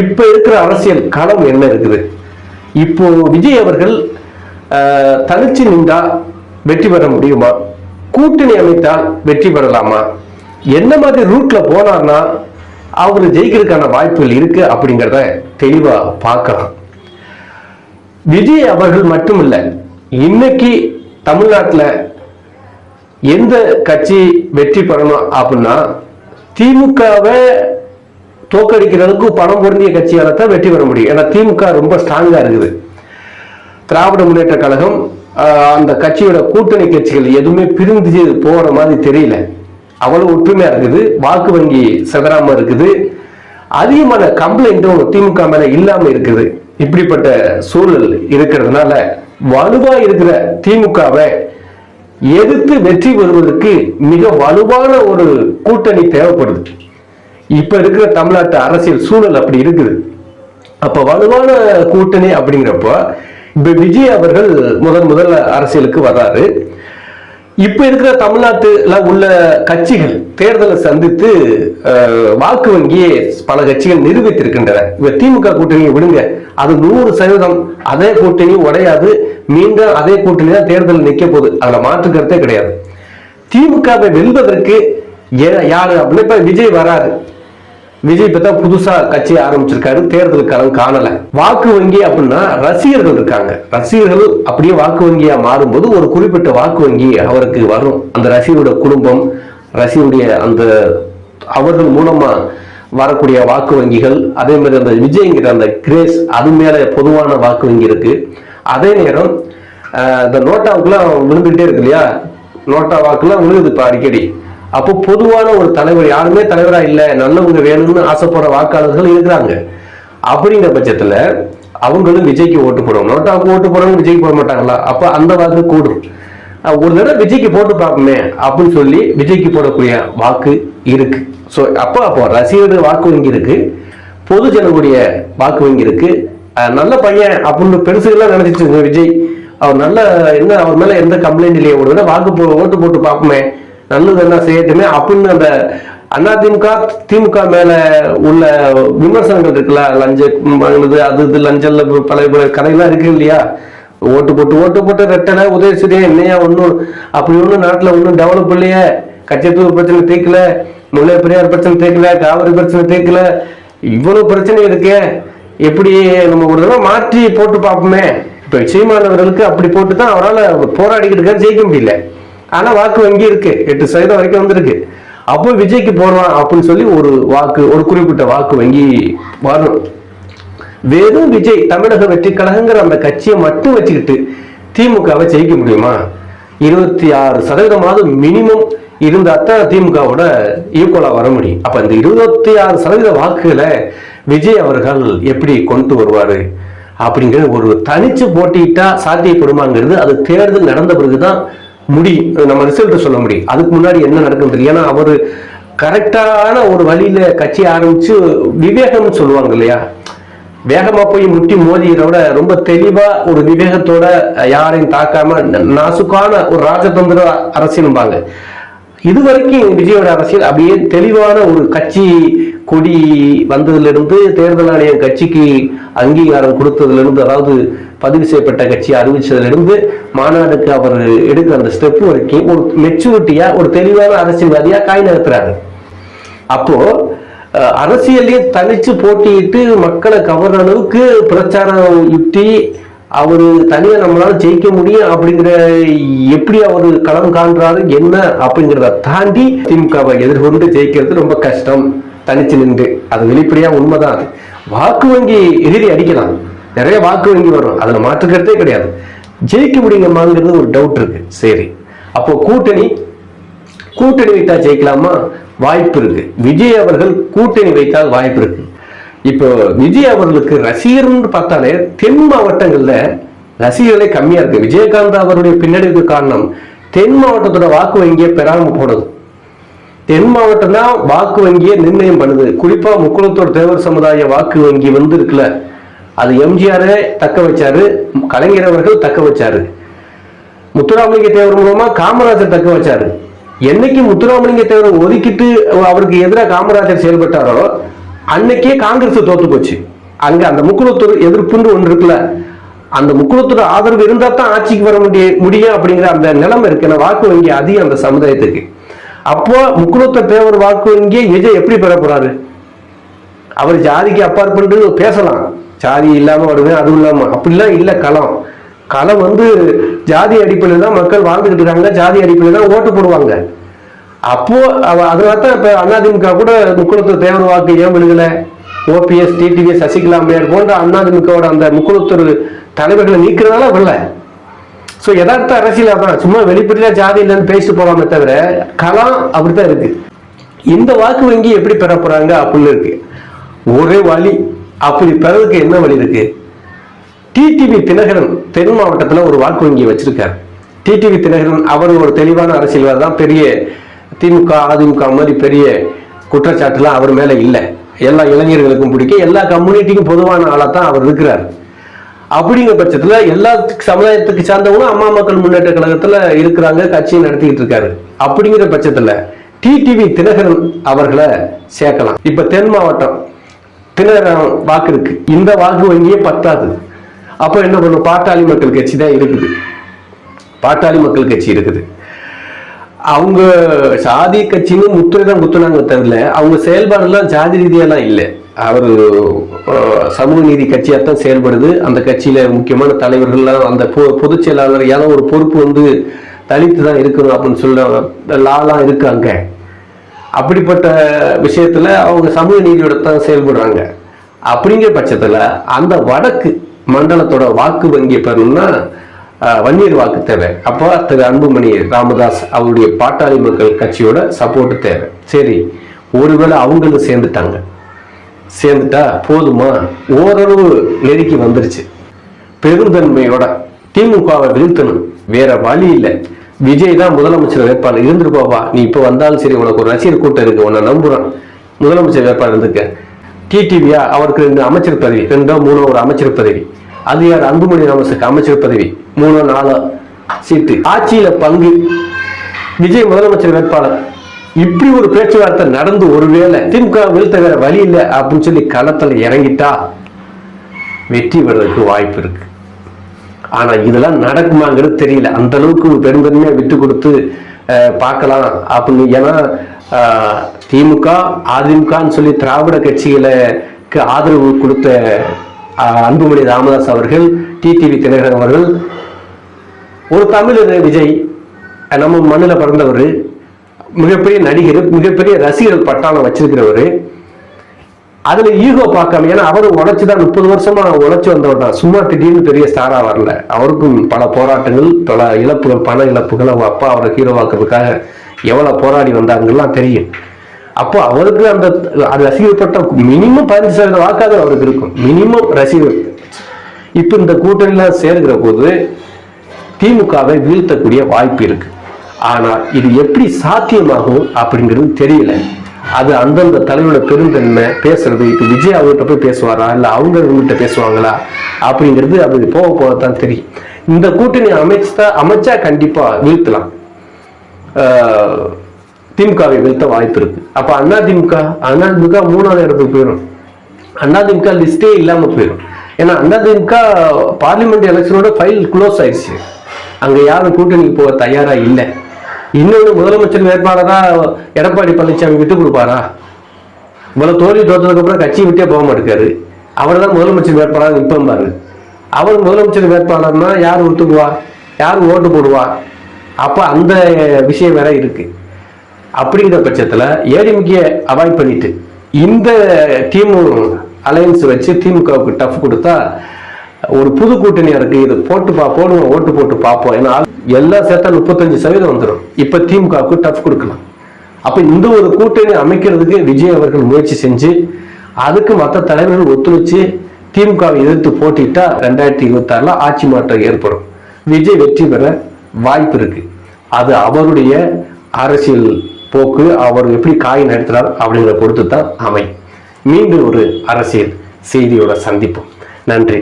இப்ப இருக்கிற அரசியல் களம் என்ன இருக்குது? இப்போ விஜய் அவர்கள் தனிச்சு நின்றா வெற்றி பெற முடியுமா? கூட்டணி அமைத்தால் வெற்றி பெறலாமா? என்ன மாதிரி ரூட்ல போனார்னா அவரு ஜெயிக்கிறதுக்கான வாய்ப்புகள் இருக்கு அப்படிங்கிறத தெளிவா பார்க்கலாம். விஜய் அவர்கள் மட்டுமில்ல, இன்னைக்கு தமிழ்நாட்டில் எந்த கட்சி வெற்றி பெறணும் அப்படின்னா திமுகவை தோக்கடிக்கிறதுக்கு பணம் பொருந்திய கட்சியால தான் வெற்றி பெற முடியும். ஏன்னா திமுக ரொம்ப ஸ்ட்ராங்கா இருக்குது. திராவிட முன்னேற்ற கழகம் அந்த கட்சியோட கூட்டணி கட்சிகள் எதுவுமே பிரிந்து போற மாதிரி தெரியல. அவ்வளவு ஒற்றுமையா இருக்குது. வாக்கு வங்கி சிதறாம இருக்குது. அதிகமான கம்ப்ளைண்ட்டும் திமுக மேல இல்லாம இருக்குது. இப்படிப்பட்ட சூழல் இருக்கிறதுனால வலுவா இருக்கிற திமுகவை எதிர்த்து வெற்றி பெறுவதற்கு மிக வலுவான ஒரு கூட்டணி தேவைப்படுது. இப்ப இருக்கிற தமிழ்நாட்டு அரசியல் சூழல் அப்படி இருக்குது. அப்ப வலுவான கூட்டணி அப்படிங்கிறப்ப இப்ப விஜய் அவர்கள் முதல்ல அரசியலுக்கு வர்றாரு. இப்ப இருக்கிற தமிழ்நாட்டுல உள்ள கட்சிகள் தேர்தலை சந்தித்து வாக்கு வங்கியை பல கட்சிகள் நிரூபித்திருக்கின்றன. இப்ப திமுக கூட்டணியை விடுங்க, அது 100% அதே கூட்டணி உடையாது. மீண்டும் அதே கூட்டணி தான் தேர்தல் நிக்க போகுது. அதுல மாற்று கருத்தே கிடையாது. திமுகவை வெல்வதற்கு யாரு அப்படின்னு இப்ப விஜய் வராரு. விஜய் இப்ப தான் புதுசா கட்சி ஆரம்பிச்சிருக்காரு. தேர்தல் களம் காணல. வாக்கு வங்கி அப்படின்னா ரசிகர்கள் இருக்காங்க. ரசிகர்கள் அப்படியே வாக்கு வங்கியா மாறும்போது ஒரு குறிப்பிட்ட வாக்கு வங்கி அவருக்கு வரும். அந்த ரசிகருடைய குடும்பம், ரசிகருடைய அந்த அவர்கள் மூலமா வரக்கூடிய வாக்கு வங்கிகள், அதே மாதிரி அந்த விஜய்ங்கிற அந்த கிரேஸ், அது மேல பொதுவான வாக்கு வங்கி இருக்கு. அதே நேரம் இந்த நோட்டாவுக்குலாம் விழுந்துகிட்டே இருக்கு இல்லையா? நோட்டா வாக்குலாம் விழுகுது இப்ப அடிக்கடி. அப்போ பொதுவான ஒரு தலைவர், யாருமே தலைவரா இல்ல, நல்லவங்க வேணும்னு ஆசைப்படுற வாக்காளர்கள் இருக்கிறாங்க. அப்படிங்கிற பட்சத்துல அவங்களும் விஜய்க்கு ஓட்டு போடுவாங்க. நோட்டாவுக்கு ஓட்டு போடுறவங்க விஜய்க்கு போட மாட்டாங்களா? அப்ப அந்த வாக்கு கூடும். ஒரு தடவை விஜய்க்கு போட்டு பார்ப்போமே அப்படின்னு சொல்லி விஜய்க்கு போடக்கூடிய வாக்கு இருக்கு. ஸோ அப்போ ரசிகர்கள் வாக்கு வங்கி இருக்கு, பொது ஜனங்களுடைய வாக்கு வங்கி இருக்கு. நல்ல பையன் அப்படின்னு பெருசுகள்லாம் நினைச்சிட்டு விஜய், அவர் நல்ல என்ன, அவர் மேல எந்த கம்ப்ளைண்ட் இல்லையே, ஒரு தடவை ஓட்டு போட்டு பார்ப்போமே, நல்லது என்ன செய்யட்டுமே அப்படின்னு அந்த அதிமுக திமுக மேல உள்ள விமர்சனங்கள் இருக்குல்ல, லஞ்சம் வாங்கினது, அது இது லஞ்சல்ல பல கதைகள்லாம் இருக்கு இல்லையா? ஓட்டு போட்டு ரெட்டலை உதயசூரியா என்னையா ஒன்றும் அப்படி ஒன்றும் நாட்டில் ஒன்றும் டெவலப் இல்லையே, கச்சத்தூர் பிரச்சனை தீர்க்கல, முல்லை பெரியார் பிரச்சனை தீர்க்கல, காவிரி பிரச்சனை தீர்க்கல, இவ்வளவு பிரச்சனை இருக்கே, எப்படி நம்ம ஒரு தடவை மாற்றி போட்டு பார்ப்போமே. இப்ப சீமானவர்களுக்கு அப்படி போட்டு தான் அவரால் போராடிக்கிட்டு இருக்காரு, ஜெயிக்க முடியல. ஆனா வாக்கு வங்கி இருக்கு, 8% வரைக்கும் வந்திருக்கு. அப்போ விஜய்க்கு போடுவான் அப்படின்னு சொல்லி ஒரு குறிப்பிட்ட வாக்கு வங்கி வரும். வெறும் விஜய் தமிழக வெற்றி கழகங்கிற அந்த கட்சியை மட்டும் வச்சுக்கிட்டு திமுகவை ஜெயிக்க முடியுமா? 26% மினிமம் இருந்தா தான் திமுகவோட ஈக்குவலா வர முடியும். அப்ப இந்த 26% வாக்குகளை விஜய் அவர்கள் எப்படி கொண்டு வருவாரு அப்படிங்கிற ஒரு தனிச்சு போட்டிட்டா சாத்தியப்படுமாங்கிறது அது தேர்தல் நடந்த பிறகுதான் முடியும், நம்ம ரிசல்ட் சொல்ல முடியும். அதுக்கு முன்னாடி என்ன நடக்கும் தெரியும். ஏன்னா அவரு கரெக்டான ஒரு வழியில கட்சி ஆரம்பிச்சு விவேகம்னு சொல்லுவாங்க இல்லையா, வேகமா போய் முட்டி மோதியோட ரொம்ப தெளிவா ஒரு விவேகத்தோட யாரையும் தாக்காம நாசுக்கான ஒரு ராஜதந்திர அரசியல்பாங்க. இதுவரைக்கும் விஜயோட அரசியல் அப்படியே தெளிவான ஒரு கட்சி கொடி வந்ததுல இருந்து, தேர்தல் ஆணையம் கட்சிக்கு அங்கீகாரம் கொடுத்ததுல இருந்து, அதாவது பதிவு செய்யப்பட்ட கட்சி அறிவிச்சதுல இருந்து மாநாடுக்கு அவர் எடுக்கிற அந்த ஸ்டெப் வரைக்கும் ஒரு மெச்சூரிட்டியா ஒரு தெளிவான அரசியல்வாதியா காய் நகர்த்துறாரு. அப்போ அரசியலையும் தனிச்சு போட்டியிட்டு மக்களை கவர்ற அளவுக்கு பிரச்சாரம் யுக்தி அவரு தனியா நம்மளால ஜெயிக்க முடியும் அப்படிங்கிற எப்படி அவரு களம் காண்றாரு என்ன அப்படிங்கிறத தாண்டி திமுகவை எதிர்கொண்டு ஜெயிக்கிறது ரொம்ப கஷ்டம் தனிச்சு நின்று. அது வெளிப்படையா உண்மைதான். அது வாக்கு வங்கி எதிரி அடிக்கலாம், நிறைய வாக்கு வங்கி வரும், அதுல மாற்றுக்கிறதே கிடையாது. ஜெயிக்க முடியுமாங்கிறது ஒரு டவுட் இருக்கு. சரி, அப்போ கூட்டணி வைத்தா ஜெயிக்கலாமா? வாய்ப்பு இருக்கு. விஜய் அவர்கள் கூட்டணி வைத்தால் வாய்ப்பு இருக்கு. இப்போ விஜய் அவர்களுக்கு ரசிகர்னு பார்த்தாலே தென் மாவட்டங்கள்ல ரசிகர்களே கம்மியா இருக்கு. விஜயகாந்த் அவருடைய பின்னடைவுக்கு காரணம் தென் மாவட்டத்தோட வாக்கு வங்கியை பெறாம போனது. தென் மாவட்டம் தான் வாக்கு வங்கியை நிர்ணயம் பண்ணுது. குறிப்பா முக்குளத்தூர் தேவர் சமுதாய வாக்கு வங்கி இருக்குல்ல, அது எம்ஜிஆரே தக்க வச்சாரு, கலைஞர் அவர்கள் தக்க வச்சாரு, முத்துராமலிங்க தேவர் மூலமா காமராஜர் தக்க வச்சாரு. என்னைக்கு முத்துராமலிங்க தேவர் ஒதுக்கிட்டு அவருக்கு எதிராக காமராஜர் செயல்பட்டாரோ அன்னைக்கே காங்கிரஸ் தோத்து போச்சு. அங்க அந்த முக்குளத்தூர் எதிர்ப்புன்னு ஒன்று இருக்குல்ல, அந்த முக்குளத்தூர் ஆதரவு இருந்தா தான் ஆட்சிக்கு வர முடியும் அப்படிங்கிற அந்த நிலைமை இருக்கு. வாக்கு வங்கி அதிகம் அந்த சமுதாயத்துக்கு. அப்போ முக்குளத்தூர் தேவர் வாக்கு வங்கியை விஜய் எப்படி பெற போறாரு? அவர் ஜாதிக்கு அப்பாற்பட்டு பேசலாம், ஜாதி இல்லாம வருவேன் அதுவும் இல்லாம, அப்படிலாம் இல்லை. களம் ஜாதி அடிப்படையில் தான் மக்கள் வாழ்ந்துகிட்டு இருக்காங்க, ஜாதி அடிப்படையில் தான் ஓட்டு போடுவாங்க. அப்போ அதனால்தான் இப்ப அதிமுக கூட முக்குளத்தூர் தேவர் வாக்கு ஏன் விழுகல? ஓபிஎஸ், டிடிவி, சசிகலா அம்மையார் போன்ற அதிமுகவோட அந்த முக்குளத்தூர் தலைவர்களை நீக்கிறதால விடல. சோ யதார்த்த அரசியல் தான், சும்மா வெளிப்படையா ஜாதி இல்லைன்னு பேசிட்டு போறாமே தவிர களம் அப்படித்தான் இருக்கு. இந்த வாக்கு வங்கி எப்படி பெற போறாங்க அப்படின்னு இருக்கு. ஒரே வழி, அப்படி பெறதுக்கு என்ன வழி இருக்கு? டிடிவி தினகரன் தென் மாவட்டத்துல ஒரு வாக்கு வங்கியை வச்சிருக்காரு. டிடிவி தினகரன் அவர் ஒரு தெளிவான அரசியல்வாதி தான். பெரிய திமுக அதிமுக மாதிரி பெரிய குற்றச்சாட்டுலாம் அவர் மேல இல்லை. எல்லா இளைஞர்களுக்கும் பிடிக்கும், எல்லா கம்யூனிட்டிக்கும் பொதுவான ஆளா தான் அவர் இருக்கிறார். அப்படிங்கிற பட்சத்துல எல்லா சமுதாயத்துக்கு சார்ந்தவங்களும் அம்மா மக்கள் முன்னேற்ற கழகத்துல இருக்கிறாங்க, கட்சியை நடத்திக்கிட்டு இருக்காரு. அப்படிங்கிற பட்சத்துல டிடிவி தினகரன் அவர்களை சேர்க்கலாம். இப்ப தென் மாவட்டம் தினகரன் வாக்கு இருக்கு, இந்த வாக்கு வங்கியே பத்தாது. அப்ப என்ன பண்ணும்? பாட்டாளி மக்கள் கட்சி தான் இருக்குது. பாட்டாளி மக்கள் கட்சி இருக்குது. அவங்க சாதி கட்சின்னு முத்திரை தான் குத்துனாங்க தவிர அவங்க செயல்பாடுலாம் ஜாதி ரீதியெல்லாம் இல்லை. அவர் சமூக நீதி கட்சியாத்தான் செயல்படுது. அந்த கட்சியில முக்கியமான தலைவர்கள்லாம் அந்த பொதுச் செயலாளர் ஏன்னா ஒரு பொறுப்பு தலித்து தான் இருக்கணும் அப்படின்னு சொல்ல லாலாம் இருக்காங்க. அப்படிப்பட்ட விஷயத்துல அவங்க சமூக நீதியோட தான் செயல்படுறாங்க. அப்படிங்கிற பட்சத்துல அந்த வடக்கு மண்டலத்தோட வாக்கு வங்கி பெறணும்னா வன்னியர் வாக்கு தேவை. அப்போ திரு அன்புமணி ராமதாஸ் அவருடைய பாட்டாளி மக்கள் கட்சியோட சப்போர்ட் தேவை. சரி, ஒருவேளை அவங்களும் சேர்ந்துட்டா போதுமா? ஓரளவு நெருக்கி வந்துருச்சு. பெருந்தன்மையோட திமுகவை வீழ்த்தணும், வேற வழி இல்லை. விஜய் தான் முதலமைச்சர் வேட்பாளர், இருந்துருப்பாவா நீ இப்ப வந்தாலும் சரி, உனக்கு ஒரு ரசிகர் கூட்டம் இருக்கு, உன்னை நம்புறான், முதலமைச்சர் வேட்பாளர் இருந்துக்க. டிடிவியா அவருக்கு 2 அமைச்சர் பதவி, 2ஓ 3ஓ ஒரு அமைச்சர் பதவி. அது யார்? அன்புமணி ராமதாஸுக்கு அமைச்சர் பதவி 3ஓ 4ஓ சீட்டு. ஆட்சியில பங்கு, விஜய் முதலமைச்சர் வேட்பாளர். இப்படி ஒரு பேச்சுவார்த்தை நடந்து ஒருவேளை திமுக வீழ்த்த வேற வழி இல்லை அப்படின்னு சொல்லி களத்துல இறங்கிட்டா வெற்றி பெறதுக்கு வாய்ப்பு இருக்கு. ஆனா இதெல்லாம் நடக்குமாங்கிறது தெரியல. அந்த அளவுக்கு பெரும்பெருமையா விட்டு கொடுத்து பார்க்கலாம் அப்படின்னு. ஏன்னா திமுக அதிமுகன்னு சொல்லி திராவிட கட்சிகளுக்கு ஆதரவு கொடுத்த அன்புமணி ராமதாஸ் அவர்கள், டிடிவி தினகரன் அவர்கள், ஒரு தமிழர் விஜய், நம்ம மண்ணில் பிறந்தவர், மிகப்பெரிய நடிகர், மிகப்பெரிய ரசிகர்கள் பட்டாளம் வச்சிருக்கிறவர். அதுல ஈகோ பார்க்காம, ஏன்னா அவரு உழைச்சுதான் 30 வருஷமா உழைச்சு வந்தவர் தான், சும்மா திடீர்னு பெரிய ஸ்டாரா வரல. அவருக்கும் பல போராட்டங்கள், பல இழப்புகள், பண இழப்புகள். அவங்க அப்பா அவரை ஹீரோவாக்குறதுக்காக எவ்வளவு போராடி வந்தாங்கலாம் தெரியும். அப்போ அவருக்கு அந்த ரசிகர் பட்டம் மினிமம் 15% வாக்காக அவருக்கு இருக்கும், மினிமம் ரசிகர். இப்ப இந்த கூட்டணியில சேர்கிற போது திமுகவை வீழ்த்தக்கூடிய வாய்ப்பு இருக்கு. ஆனா இது எப்படி சாத்தியமாகும் அப்படிங்கிறது தெரியல. அது அந்தந்த தலைவரோட பெருந்தன்மை பேசுறது. இப்ப விஜய் அவர்கிட்ட போய் பேசுவாரா, இல்ல அவங்க இவங்ககிட்ட பேசுவாங்களா அப்படிங்கிறது அது போக போகத்தான் தெரியும். இந்த கூட்டணி அமைச்சா கண்டிப்பா வீழ்த்தலாம், திமுகவை வீழ்த்த வாய்ப்பு இருக்கு. அப்ப அதிமுக 3ஆவது இடத்துக்கு போயிடும். அதிமுக லிஸ்டே இல்லாம போயிடும். ஏன்னா அதிமுக பார்லிமெண்ட் எலெக்ஷனோட ஃபைல் க்ளோஸ் ஆயிடுச்சு. அங்க யாரும் கூட்டணிக்கு போக தயாரா இல்லை. இன்னொன்று, முதலமைச்சர் வேட்பாளரா எடப்பாடி பழனிசாமி விட்டு கொடுப்பாரா? இவ்வளவு தோல்வி தோற்றதுக்கு அப்புறம் கட்சியை விட்டே போக மாட்டேங்காரு. அவர் தான் முதலமைச்சர் வேட்பாளர் நிற்பாரு. அவர் முதலமைச்சர் வேட்பாளர்னா யார் ஒத்துக்குவா, யார் ஓட்டு போடுவா? அப்ப அந்த விஷயம் வேற இருக்கு. அப்படிங்கிற பட்சத்துல ஏடிஎம்கே அவாய்ட் பண்ணிட்டு இந்த டீம் அலையன்ஸ் வச்சு திமுகவுக்கு டஃப் கொடுத்தா ஒரு புது கூட்டணியா இருக்கு, இது போடுவோம், ஓட்டு போட்டு பார்ப்போம். ஏன்னா எல்லாம் சேர்த்தா 35% வந்துடும். இப்ப திமுகவுக்கு டஃப் கொடுக்கலாம். அப்ப இந்த ஒரு கூட்டணி அமைக்கிறதுக்கு விஜய் அவர்கள் முயற்சி செஞ்சு அதுக்கு மற்ற தலைவர்கள் ஒத்துழைச்சு திமுகவை எதிர்த்து போட்டிட்டா 2026 ஆட்சி மாற்றம் ஏற்படும். விஜய் வெற்றி பெற வாய்ப்பு இருக்கு. அது அவருடைய அரசியல் போக்கு, அவர் எப்படி காய் நடத்துறார் அப்படிங்கிற பொறுத்து தான் அமையும். மீண்டும் ஒரு அரசியல் செய்தியோட சந்திப்போம். நன்றி.